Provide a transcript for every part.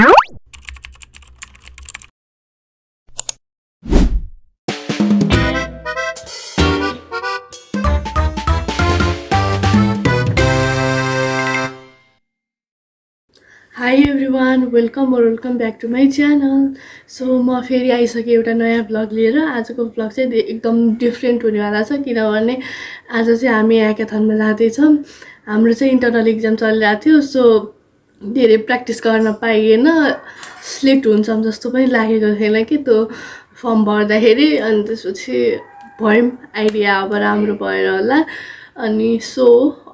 Hi everyone, welcome back to my channel. So म फेरि आइसकेँ एउटा नयाँ भ्लग लिएर। आजको भ्लग चाहिँ एकदम डिफ्रेन्ट हुनेवाला छ किनभने आज चाहिँ हामी ह्याकाथनमा जाँदैछौँ। हाम्रो चाहिँ इन्टरनल इक्जाम चलिरहेको थियो, सो धेरै प्र्याक्टिस गर्न पाइएन। सिलेक्ट हुन्छौँ जस्तो पनि लागेको थिएन कि त्यो फर्म भर्दाखेरि। अनि त्यसपछि भयौँ, आइडिया अब राम्रो भएर होला। अनि सो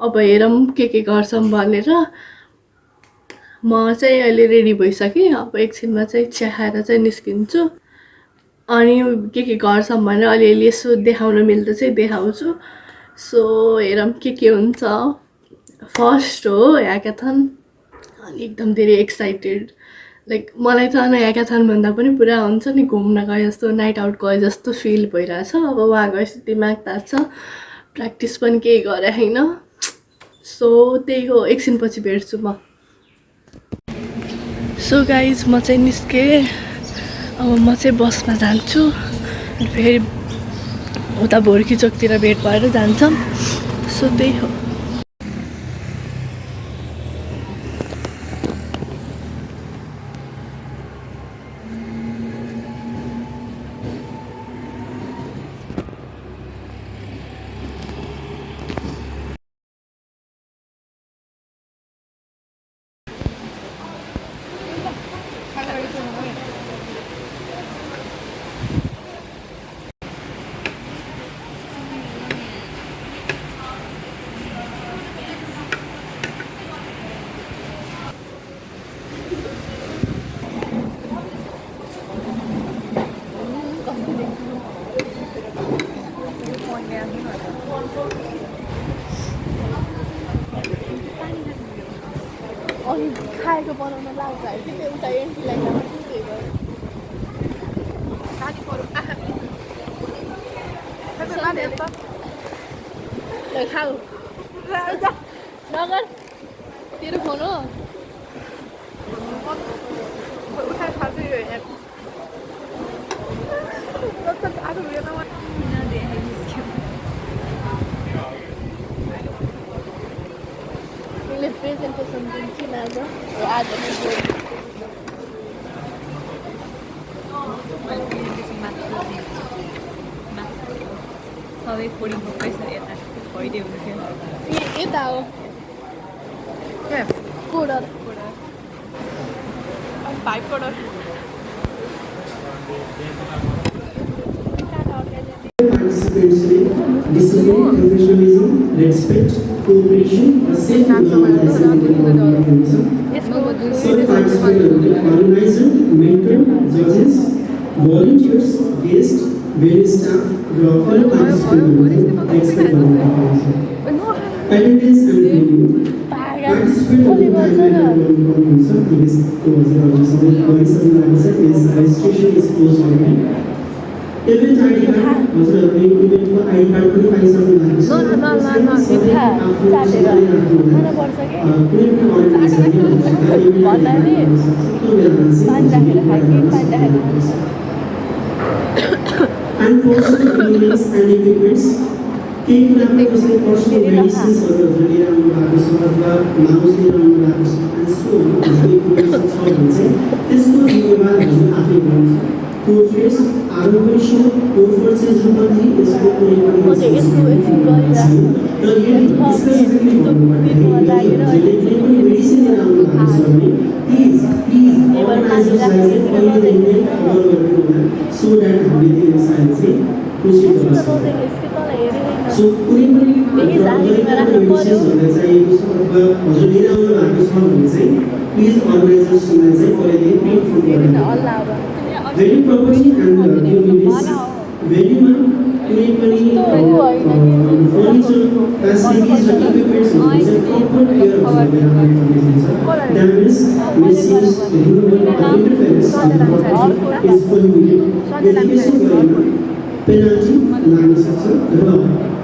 अब हेरौँ के गर्छौँ भनेर म चाहिँ अहिले रेडी भइसकेँ। अब एकछिनमा चाहिँ चिया खाएर चाहिँ निस्किन्छु। अनि के गर्छौँ भनेर अलिअलि यसो देखाउन मिल्दा चाहिँ देखाउँछु। सो हेरौँ के हुन्छ। फर्स्ट हो ह्याकाथन, अनि एकदम धेरै एक्साइटेड। लाइक मलाई त ह्याकाथन भन्दा पनि पुरा हुन्छ नि घुम्न गए जस्तो, नाइट आउट गए जस्तो फिल भइरहेछ। अब वहाँ गएपछि दिमाग तात्छ, प्र्याक्टिस पनि केही गरे होइन। सो त्यही हो, एकछिनपछि भेट्छु म। सो गाइज म चाहिँ निस्केँ। अब म चाहिँ बसमा जान्छु। फेरि उता भोर्की चोकतिर भेट भएर जान्छौँ। सो त्यही हो। अनि खाएको बनाउन लाग्छ है कि एउटा एन्टीलाई खाऊ नगर तेरो फोन हो। मैले प्रेजेन्टेसन दिन्छु नि आज सबै कोडिङ पैसा यता भइदियो हुन्थ्यो। यता हो कोडर भाइ coder Participants discipline, professionalism, respect, cooperation, a safe environment. So participants, organizer, mentor, judges, volunteers, guests, various staff, fellow participants, expert attendance and review. Participant registration is closed already. Event ID card was a event for ID card को पाई सकते हैं। And personal belongings and equipments. केही कुरामा कसैले personal मेडिसिन्सहरू लिएर आउनु भएको छ अथवा माउस लिएर आउनु भएको छ अनि सो इक्विपमेन्ट्स छ भने चाहिँ त्यसको जिम्मेवार हजुर आफै हुनुहुन्छ। कोर्स आरोपेशन कोर्स जुम्पन्थी यसको कुनै पनि र यदि स्पेसिफिकली भन्नुपर्दाखेरि जसले कुनै मेडिसिन लिएर आउनु भएको छ भने प्लिज अर्गनाइजर्सलाई चाहिँ पहिलेदेखि नै अवगत गरिदिनु होला सो द्याट हामीले त्यो इन्साइड चाहिँ प्रोसिड गर्न सक्छौँ। सो कुनै पनि मेडिसिन्सहरूलाई चाहिएको छ अथवा हजुर लिएर आउनु भएको छ भने चाहिँ प्लिज अर्गनाइजर्सलाई चाहिँ पहिलेदेखि प्रिन्ट गरिदिनु होला। Very property and this venue कुनै पनि furniture facilities and equipments हुन्छ proper care of damage misuse removal or interference with property is prohibited। यदि यसो गरेमा पेनल्टी लाग्न सक्छ र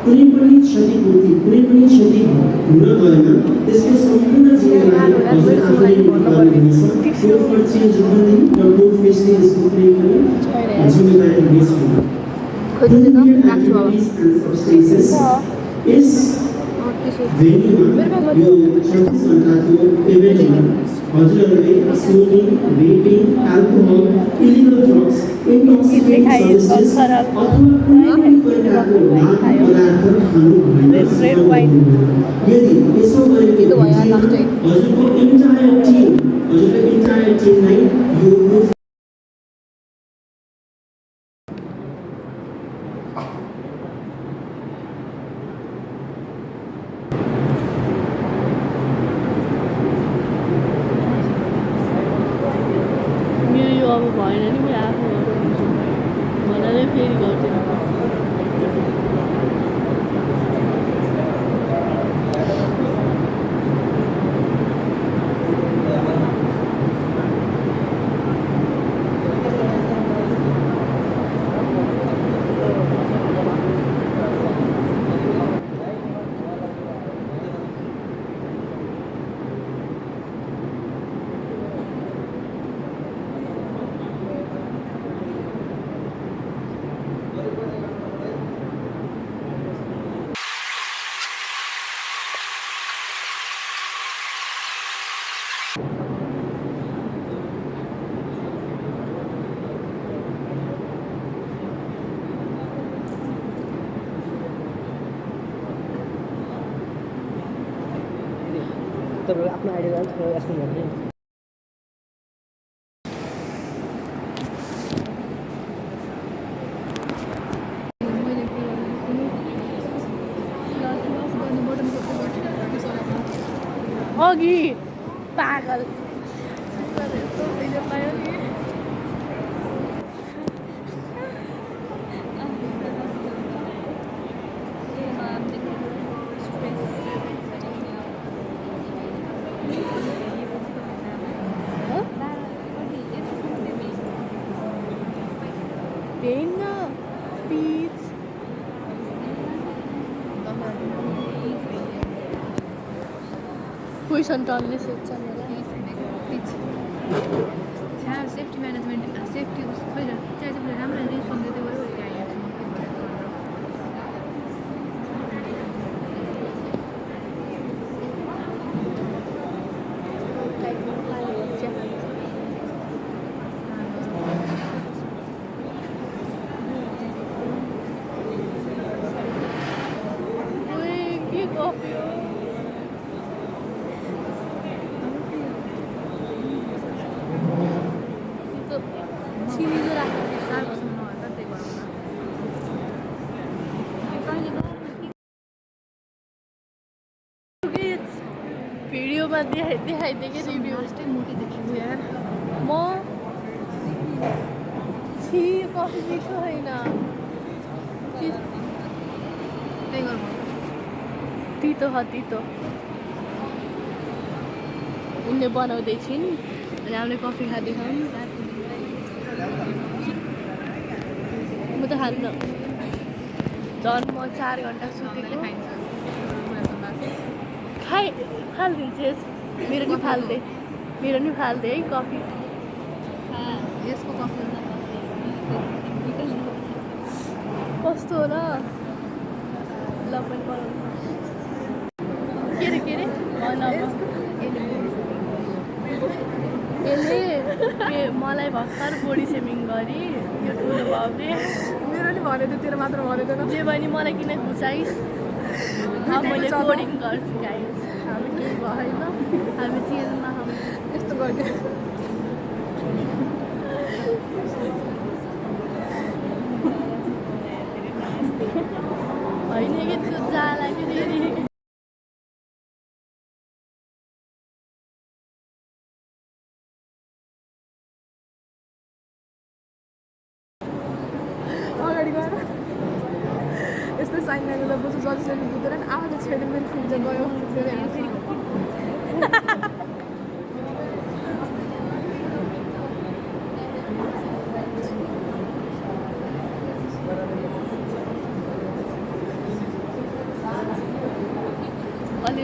कुनै पनि क्षतिपूर्ति कुनै पनि क्षति हुन गएन त्यसको सम्पूर्ण जिम्मेवारी हजुर आफैले लिनुपर्ने हुनेछ कोड फर चेन्ज भन्ने र कोड फेसले यसको कुनै पनि जिम्मेवारी लिने छैन activities and substances is भेन्यूमा यो 36 घण्टाको इभेन्टमा हजुरहरूले smoking vaping alcohol illegal drugs intoxicating substance अथवा कुनै पनि प्रकारको मादक पदार्थ खानु भएन यदि यसो गरेको हजुरको इन्टायर टिमलाई यो अब भएन नि म आफू भनेरै फेरि गर्थेँ तपाईहरु आफ्नो आइडिया थोरै यसमा भन्नु अघि पागल Dana Beats क्वेसन टनले सोध्छ सेफ्टी म्यानेजमेन्ट सेफ्टी खै त्यहाँ चाहिँ राम्रो रिस्पोन्स दिँदै गयो के कफी हो चिनी राख्नु भिडियोमा देखाइदिएँ कि रिभ्यू मोटी देखियो यार म छि कफी मिठो होइन त्यही गर्नु तितो तितो उनले बनाउँदैछिन् अनि हामीले कफी खाँदैछौँ म त खान्न झन् म 4 घन्टा सुतेको फालिदिन्छेस् मेरो नि फाल्दे है कफी यसको कफी कस्तो हो र ल पनि बनाउनु के रे यसले मलाई भर्खर बोडी सेमिङ गरी यो ठुलो भाउले मेरो नि भन्यो त्यो तेरो मात्र भन्यो त जे भने मलाई किन खुचाइस् मैले कोडिङ गर्छु गाइस हामी केही भएन हामी चेलमा हामी यस्तो गर्ने होइन कि त्यो जाला कि फेरि अगाडि गएर यस्तो साइन गरेर बस्छु जतिसक्दो बुझ्दैन आवाज छेड्यो मेरो फिल्ड गयो फेरि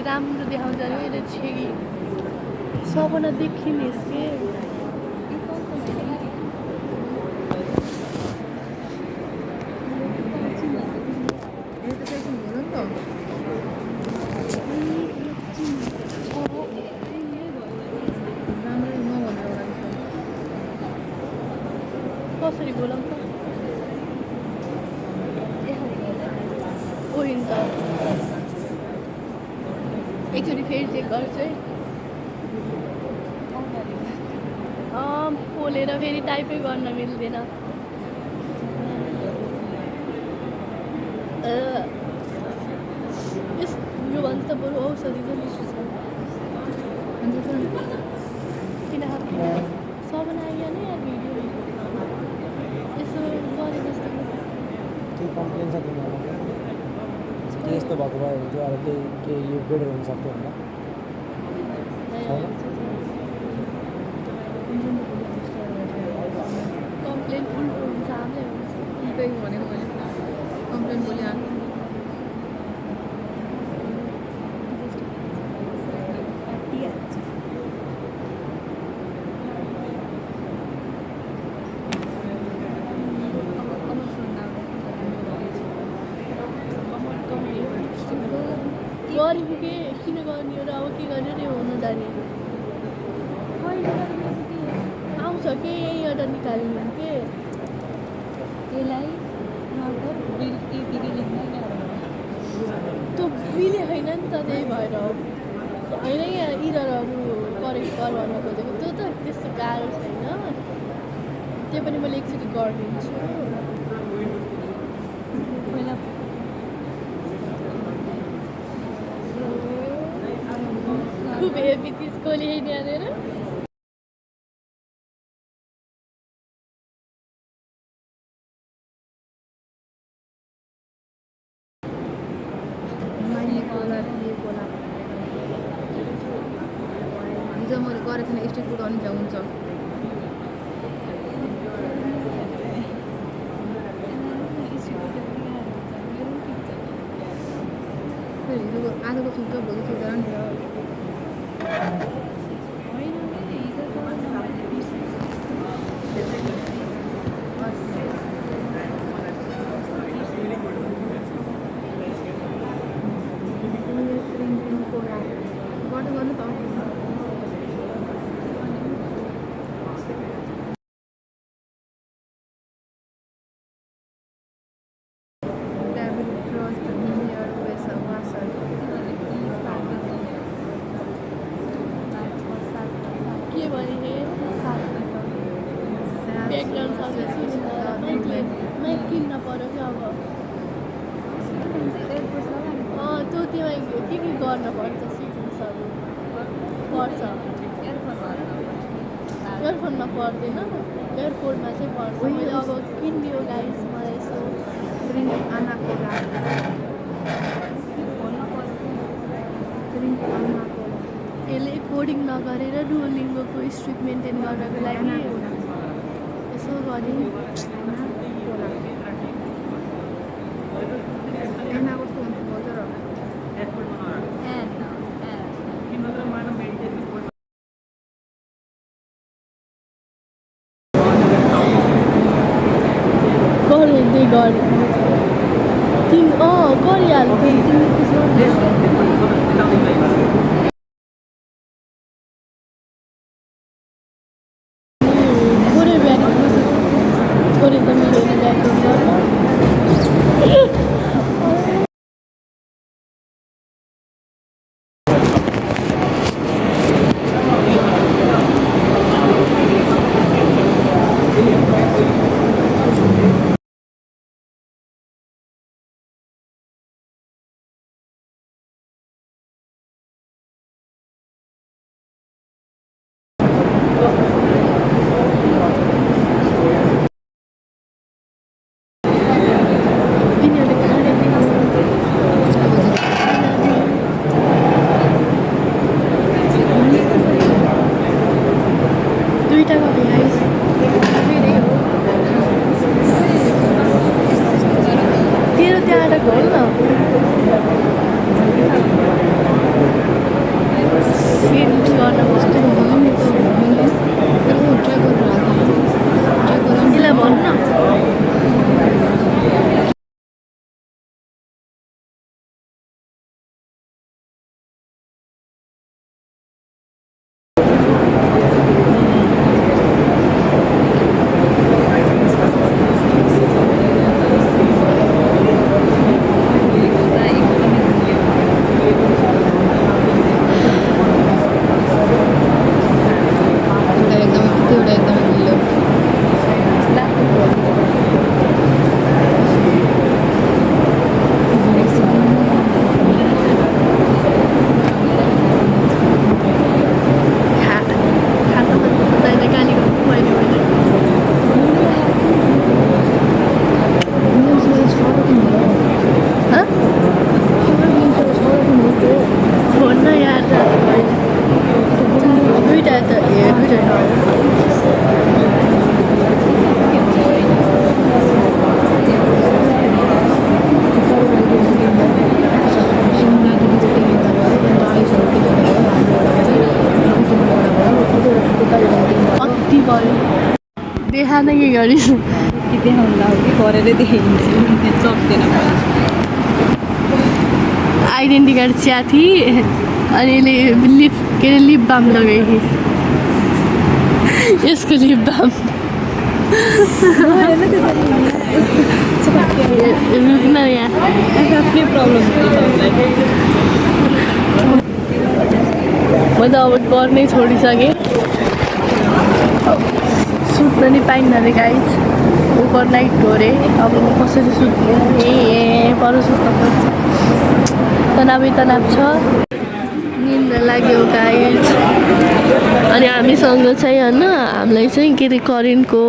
राम्रो देखाउँछ अरे मेरो छेगी सपना देखिनेस् के कसरी बोलाउँ त हुन्छ एकचोटि फेरि चेक गर्छु है पोलेर फेरि टाइपै गर्न मिल्दैन योभन्दा त बरु औषधिको लिस्ट छ किन सबना आइया नै यार भिडियो यसो गरे जस्तो केही कम्प्लेन छ तिमीहरूलाई के यस्तो भएको भयो भने चाहिँ अब के यो बेटर हुन सक्थ्यो होला कम्प्लेन उल्टो हुन्छ हाम्रै त्यही भनेको मैले कम्प्लेन बोलिहाल्नु गरेको के किन गर्ने हो र अब के गर्ने रे हुनु जाने आउँछ के यहीँबाट निकाल्नु के त्यो बिले होइन नि त त्यही भएर होइन यहाँ इररहरू करेक्ट गर भन्न खोजेको त्यो त त्यस्तो गाह्रो छैन त्यो पनि मैले एकचोटि गरिदिन्छु खूब हेभी त्यसकोले यहाँनिर हिजो मैले गरेको थिएन स्ट्रिट फुड अनि हुन्छ हिजोको आजको सुत्छ भोलि सुत्छ नि गर्नु त के भने ब्याकग्राउन्ड सर्भिस माइक किन्न पऱ्यो क्या अब त्यो त्यहाँ के गर्न पर्छ सिटिङ्सहरू पर्छ इयरफोनमा पर्दैन एयरपोर्टमा चाहिँ पर्छ मैले अब किनिदियो गाइस मलाई यसो यसले कोडिङ नगरेर डुओलिङ्गोको स्ट्रिक मेन्टेन गर्नको लागि यसो गरेँ गरिदिँदै गरेँ गरिहाल्छु थोरै त मिलेन तेरो त्यहाँबाट खोल न फिल्म्स गर्न कस्तो भयो नि त त्यसलाई भन्नु न देखा न के गरिस् आइडेन्टी कार्ड च्याथी अनि यसले लिप के अरे लिप बाम लगाएँ यसको लिप बाम रुक्न यहाँ आफ्नै प्रब्लम म त अब गर्नै छोडिसकेँ सुत्न नि पाइन्न अरे गाइज ओभर नाइट हो अरे अब म कसरी सुत्ने पर सुत्न पर्छ तनाव छ निन्द लाग्यो गाइज अनि हामीसँग चाहिँ होइन हामीलाई चाहिँ के अरे करेन्टको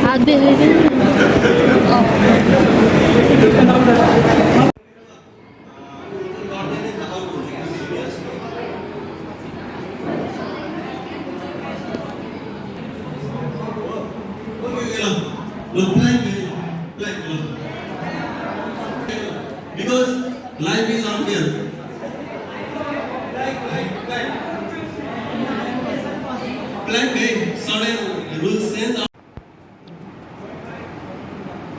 हात देखेको Because life is unfair. Black day, sudden rules change.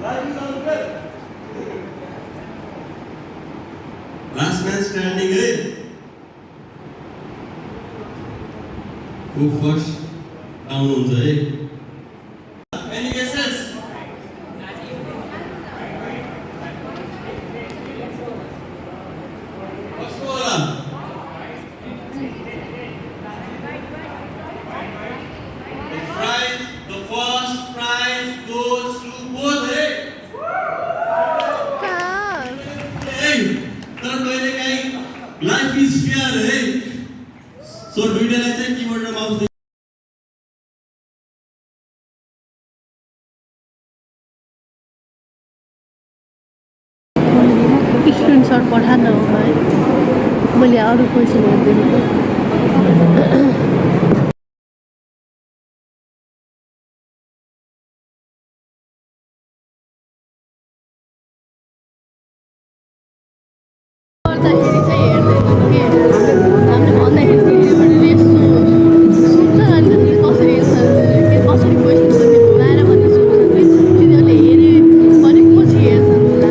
Life is unfair. Last man standing, eh? Who first down on the eh? Any guesses? The first prize goes to both. Hey, life is fair, hey. So do you like that keyboard or mouse? Screenshot पठान हो भाइ मैले अरू पैसा हेर्दैन गर्दाखेरि चाहिँ हेर्दैन के हामीले भन्दाखेरि सुन्छ अनि कसरी कसरी क्वेसन गर्ने घुमाएर भन्ने सोध्छ तिनीहरूले हेरे भनेको पछि हेर्छन् होला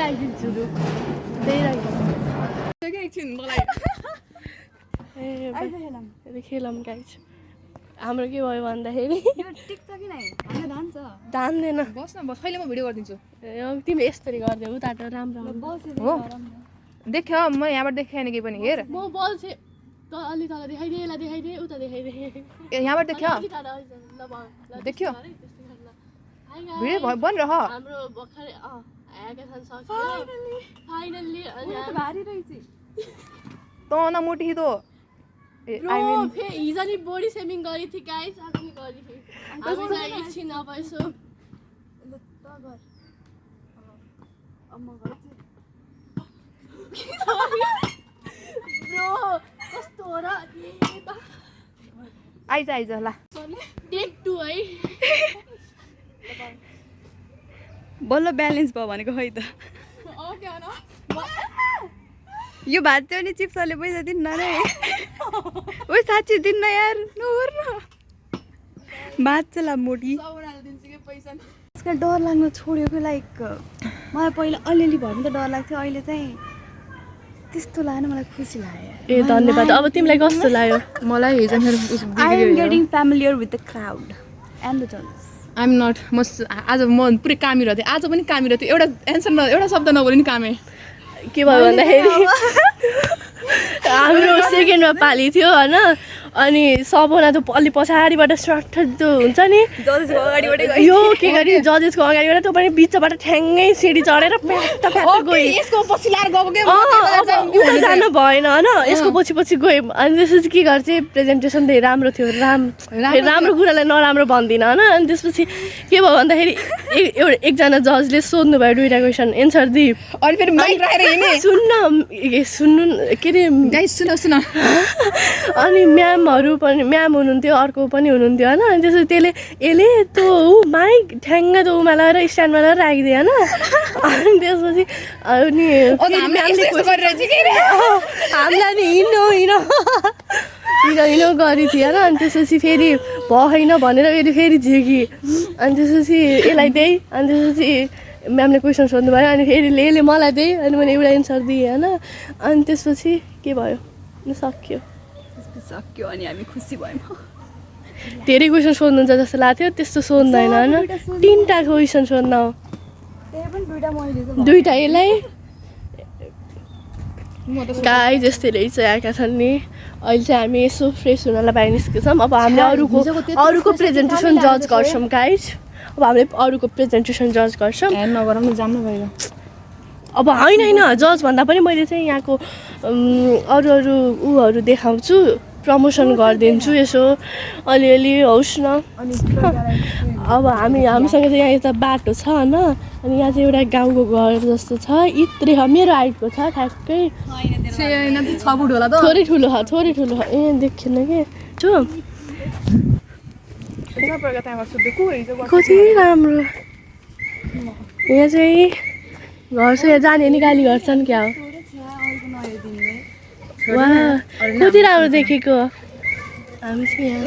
राखिदिन्छु लु त्यही राखिदिन्छु एकछिन मलाई ए खेलौँ गाइज हाम्रो के भयो भन्दाखेरि धान्दैन बस न बस कहिले म भिडियो गरिदिन्छु तिमीले यसरी गरिदेऊ उता त राम्रो हो देख्यो म यहाँबाट देखेँ नि केही पनि हेर म बल्छे अलि तल देखाइदिए यसलाई देखाइदिए उता देखाइदिए यहाँबाट देख्यो देख्यो भिडियो बनिरह हाम्रो भर्खरै ह्याकाथन सक्यो फाइनल्ली भारी रहेछ त न मोटी तो हिजो नि बोडी सेभिङ गरी थिएँ गाइस आज नि गरी थिएँ हामीलाई एकछिन अब यसो कस्तो हो र आइज ल टेक 2 है बल्ल ब्यालेन्स भयो भनेको खै त यो भात चाहिँ नि चिप्सले पैसा दिन्न रे ओ साँच्ची दिन्न यार नोर न भात चाहिँ ला मोटी त्यसका डर लाग्न छोड्यो कि लाइक मलाई पहिला अलिअलि भयो भने त डर लाग्थ्यो अहिले चाहिँ त्यस्तो लाग्न मलाई खुसी लाग्यो ए धन्यवाद अब तिमीलाई कस्तो लाग्यो मलाई हिजो मेरो I am getting familiar with the crowd and the जजेस आई एम नट आज म पुरै कामिरहेको थिएँ आज पनि कामिरहेको थिएँ एउटा एन्सर एउटा शब्द नबोली नि कामे के भयो भन्दाखेरि हाम्रो सेकेन्डमा पाली थियो होइन अनि सबभन्दा त अलि पछाडिबाट सर्ट त्यो हुन्छ नि जजेसको अगाडिबाटै यो के गरी जजेसको अगाडिबाट त्यो पनि बिचबाट ठ्याङ्गै सिडी चढेर फ्याट गयो यसको पछि लाएर गएको के उता जानु भएन होइन यसको पछि पछि गयो अनि त्यसपछि के गर्छ प्रेजेन्टेसन धेरै राम्रो थियो राम्रो कुरालाई नराम्रो भन्दिनँ होइन अनि त्यसपछि के भयो भन्दाखेरि एकजना जजले सोध्नु भयो दुईवटा क्वेसन एन्सर दिई अनि फेरि माइक राखेर हिँड्ने सुन्नु के अरे गाइस सुन अनि म्यामहरू पनि म्याम हुनुहुन्थ्यो अर्को पनि हुनुहुन्थ्यो होइन अनि त्यसपछि यसले त्यो माइक ठ्याङ्ग त्यो उमा लगाएर स्ट्यान्डमा लगाएर राखिदियो होइन अनि त्यसपछि अनि हामीलाई नि हिँड्नु गरी थियो होइन अनि त्यसपछि फेरि भएन भनेर फेरि झिकी अनि त्यसपछि यसलाई त्यही अनि त्यसपछि म्यामले क्वेसन सोध्नु भयो अनि फेरि यसले मलाई त्यही अनि मैले एउटा एन्सर दिएँ होइन अनि त्यसपछि के भयो सक्यो अनि हामी खुसी भयौँ धेरै क्वेसन सोध्नुहुन्छ जस्तो लाग्थ्यो त्यस्तो सोध्दैन होइन 3टा क्वेसन सोध्न दुईटा यसलाई गाई जस्तै रहेछ आएका छन् नि अहिले चाहिँ हामी यसो फ्रेस हुनलाई बाहिर निस्केछौँ अब हामीले अरूको प्रेजेन्टेसन जज गर्छौँ गाइज अब हामीले अरूको प्रेजेन्टेसन जज गर्छौँ नगरौँ न जान्न बाहिर अब होइन जज भन्दा पनि मैले चाहिँ यहाँको अरू उहरू देखाउँछु प्रमोसन गरिदिन्छु यसो अलिअलि होस् न अब हामीसँग चाहिँ यहाँ यता बाटो छ होइन अनि यहाँ चाहिँ एउटा गाउँको घर जस्तो छ इत्रै मेरो हाइटको छ ठ्याक्कै थोरै ठुलो ए देखिएन कि छु कति राम्रो यहाँ चाहिँ घर छ यहाँ जाने निकाली गर्छन् क्या हो वा कति राम्रो देखेको हामी चाहिँ यहाँ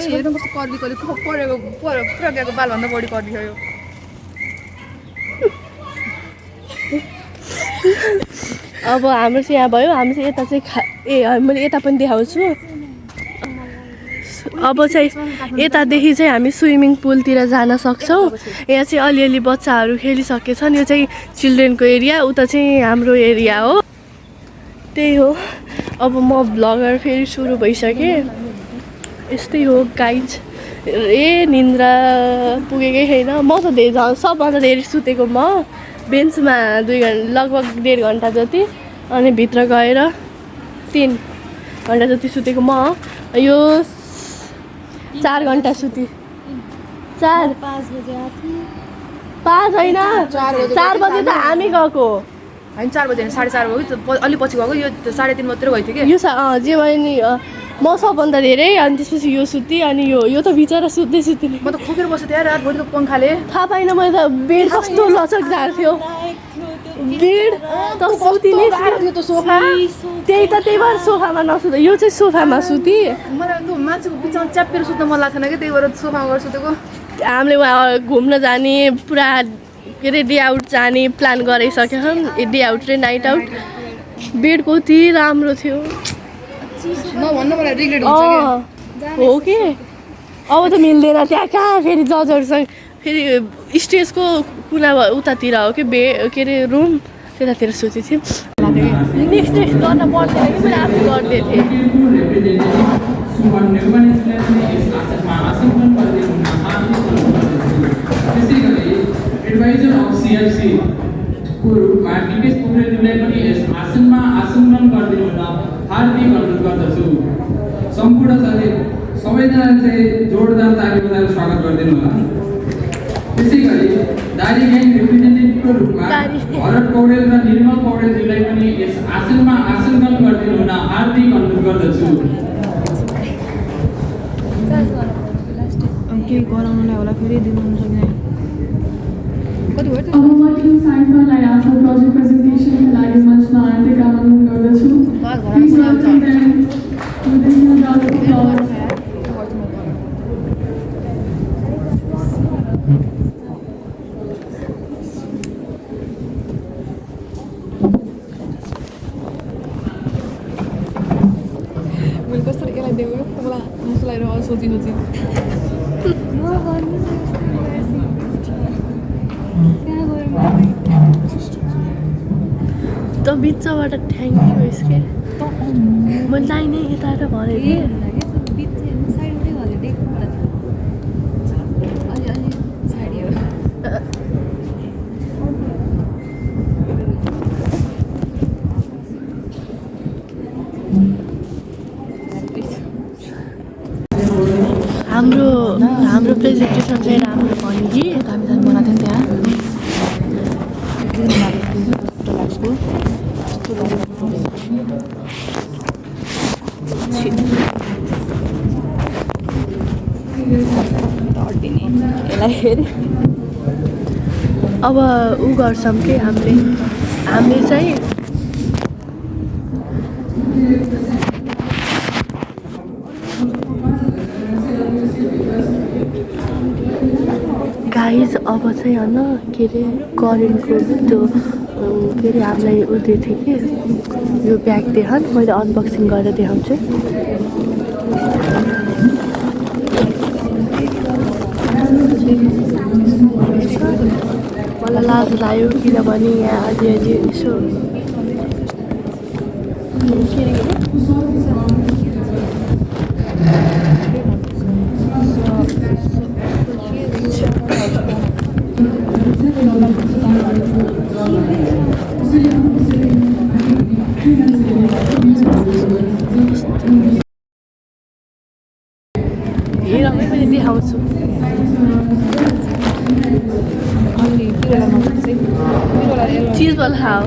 प्रज्ञाको बालभन्दा बढी कर्ली यो अब हाम्रो चाहिँ यहाँ भयो हामी चाहिँ यता चाहिँ मैले यता पनि देखाउँछु अब चाहिँ यतादेखि चाहिँ हामी स्विमिङ पुलतिर जान सक्छौँ यहाँ चाहिँ अलिअलि बच्चाहरू खेलिसकेछन् यो चाहिँ चिल्ड्रेनको एरिया उता चाहिँ हाम्रो एरिया हो त्यही हो अब म भ्लगर फेरि सुरु भइसकेँ यस्तै हो गाइज निन्द्रा पुगेकै छैन म त सबभन्दा धेरै सुतेको म बेन्चमा 2 घन्टा लगभग 1.5 घन्टा जति अनि भित्र गएर 3 घन्टा जति सुतेको म यो 4 घन्टा सुति 5 होइन 4 बजे त हामी गएको होइन 4 बजे 4:30 भयो अलि पछि गएको यो 3:30 मात्रै गएको थियो कि यो जे भयो नि म सबभन्दा धेरै अनि त्यसपछि यो सुति अनि यो त बिचरा सुत्दै सुत्ने म त खोकेर बसेको थिएँ रातभरि त पङ्खाले थाहा पाइनँ मैले त बेड कस्तो लचकदार थियो बेड त सुतिने थियो त सोफा त्यही भएर सोफामा नसुत यो चाहिँ सोफामा सुति मलाई त्यो मान्छेको बिचमा च्यापेर सुत्न मन लाग्थेन कि त्यही भएर सोफामा गएर सुतेको हामीले उहाँ घुम्न जाने पुरा के अरे डे आउट जाने प्लान गराइसक्यो हन डे आउट र नाइट आउट बेड कति राम्रो थियो हो कि अब त मिल्दैन त्यहाँ कहाँ फेरि जजहरूसँग फेरि स्टेजको कुना उतातिर हो कि के अरे रुम त्यतातिर सोचेको थियौँ नेक्स्ट गर्न पर्दैन कि मैले आफै गर्दै थिएँ एडभाइजर अफ सीएफसी को रूपमा निकेश पोखरेलज्यूलाई पनि यस आसनमा आसन ग्रहण गरिदिनु हुन हार्दिक अनुरोध गर्दछु। सम्पूर्ण सबैजनाले चाहिँ जोरदार ताली बजाएर स्वागत गरिदिनु होला। त्यसै गरी दारी ग्याङ रिप्रेजेन्टेटिभको रूपमा भरत पौडेल र निर्मल पौडेलज्यूलाई पनि यस आसनमा आसन ग्रहण गरिदिनु हुन हार्दिक अनुरोध गर्दछु। केही गराउनुलाई होला फेरि दिनु सक्दैन अब म टिम साइफरलाई आफ्नो प्रोजेक्ट प्रेजेन्टेसनको लागि मञ्चमा हार्दिक आमन्त्रण गर्दछु। Please welcome them with a huge round of applause. मैले कसरी यसलाई देऊ मलाई नसलाई र सोची त बिचबाट थ्याङ्क यू यसके मैले लाइनै यता भनेको हाम्रो प्रेजेन्टेसन चाहिँ राम्रो भयो कि हामी जानु बनाएको थियौँ त्यहाँ अब ऊ गर्छौँ कि हामीले चाहिँ गाइज अब चाहिँ होइन के अरे करेन्टको त्यो के अरे हामीलाई उ दिएको थियो कि यो ब्याग देखाउँ मैले अनबक्सिङ गरेर देखाउँछु मलाई लाज लाग्यो किनभने यहाँ अलि यसो हेरमै पनि देखाउँछु चिज बल खाओ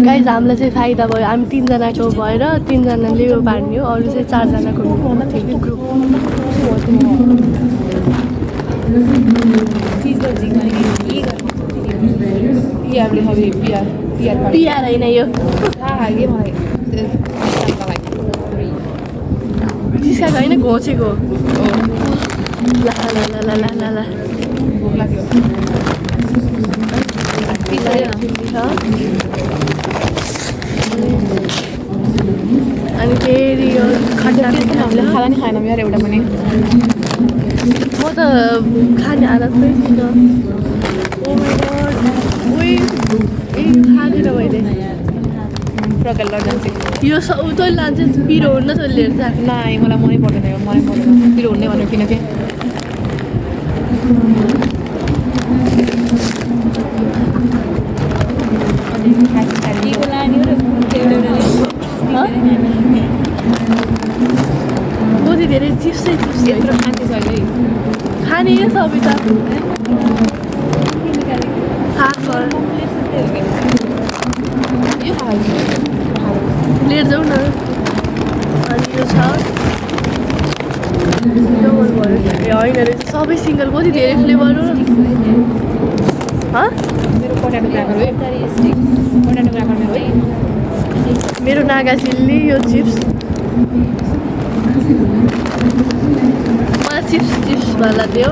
गाइज हामीलाई चाहिँ फाइदा भयो हामी 3 जनाको भएर 3 जनाले यो बाँड्ने हो अरू चाहिँ 4 जनाको ग्रुप पिआर होइन यो चिसाको होइन घोचेको ला ला ला ला ला ला अनि फेरि यो खट्टा हामीले खाना नि खाएनौँ यार एउटा पनि म त खाने आदतमै थिइनँ ओ माई गड उही खाँदैन मैले प्रकार लजान्छ यो तैँले लान्छ पिरो हुन्न तैँले हेर्छ नाइ मलाई मनै पर्दैन यो मनै पर्दैन पिरो हुने भनेर किनकि कति धेरै चिप्सै यत्रो खान्थ्यो अहिले खाने सबै त फाफर यो खायो लिएर जाउँ न अनि यो छ होइन रहेछ सबै सिङ्गल स्प्रिङ्कल कति धेरै फ्लेभर हो मेरो पोटेटो क्र्याकर हो पोटेटो क्र्याकर मेरो है मेरो नागा चिल्ली यो चिप्स मलाई चिप्स वाला दियो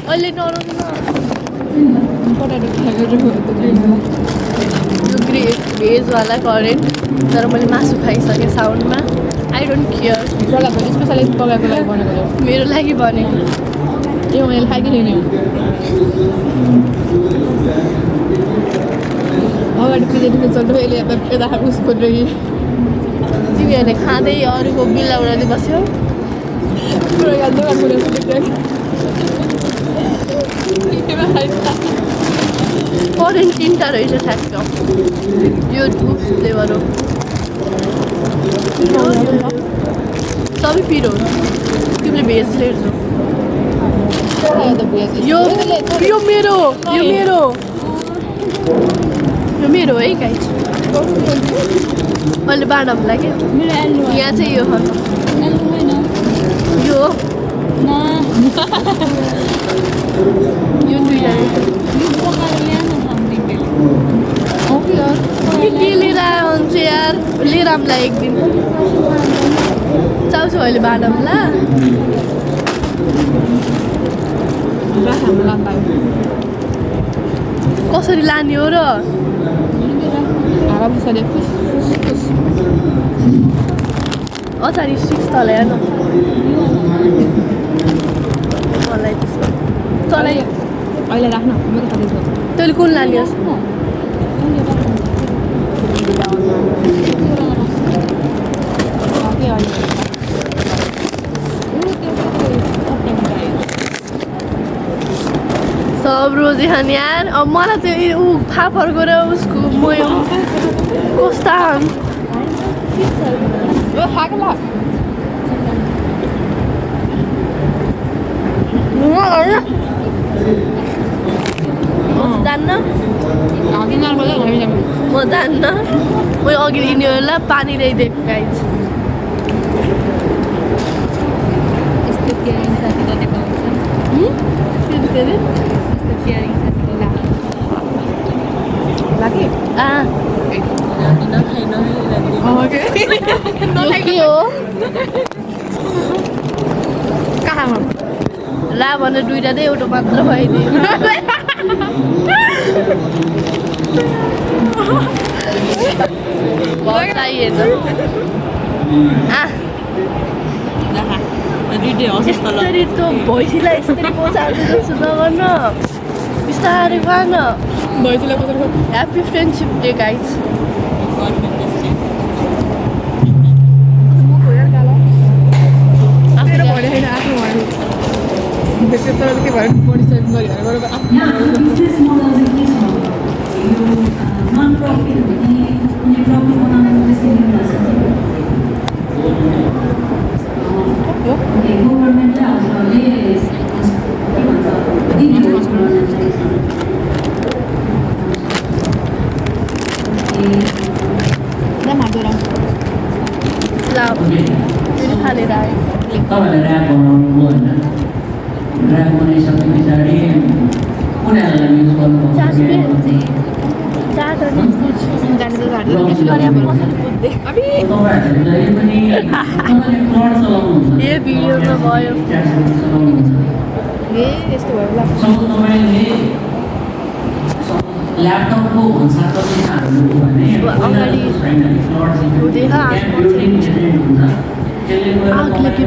अहिले नराउनु पोटेटो क्र्याकर भेजवाला करेन्ट तर मैले मासु खाइसकेँ साउन्डमा आई डोन्ट केयर जग्गा पनि स्पेसली पकाएको लागि बनेको थियो मेरो लागि भनेको यो मैले खाएकै छैन अगाडि प्रेजेन्टेसन चल्छ यसले यता उसको रही तिमीहरूले खाँदै अरूको बिल उडाउँदै बस्यो करेन्ट 3टा रहेछ ठ्याक्क यो टुप फ्लेभर हो सबै पिरो तिमीले भेज ल्याउँछौ यो मेरो यो मेरो यो मेरो है गाइस अहिले बाँडमलाई क्या यहाँ चाहिँ यो यो यो दुईटा के लिएर आयो हुन्छ यार लिएर आउँला एक दिन चाउँछु अहिले बाँडमला कसरी लाने हो र अचारी 6 तल हेर्न मलाई त्यसमा तँलाई अहिले राख्न म त खाँदैछु तैँले कुन लाने होस् सब रोजी खाने यार अब मलाई त्यो ऊ फाफरको र उसको म कस्ता जान्न म जान्न मैले अघि यिनीहरूलाई पानी ल्याइदिएको गाइज यस्तो केयरिङ साथी गरेको हुन्छ केयरिङ साथी लाग्यो के हो कहाँमा ला भनेर दुईवटा चाहिँ एउटा मात्र भइदियो यसरी त भैँसीलाई यसरी पचाएको जस्तो नगर्न बिस्तारै गर्न भैँसीलाई ह्याप्पी फ्रेन्डसिप डे गाइज तर के भयो बडी साइड गरिहाल्नु हालेर आयो तपाईँहरूले ऱ्याप बनाउनु होइन ऱ्याप बनाइसके पछाडि उनीहरूलाई युज गर्नुभएको तपाईँहरूले जहिले पनि तपाईँले क्लड चलाउनुहुन्छ यो भिडियोमा भयो ए यस्तो भयो ल तपाईँले ल्यापटपको भन्सार कति हाल्नु भने अगाडि आग लगे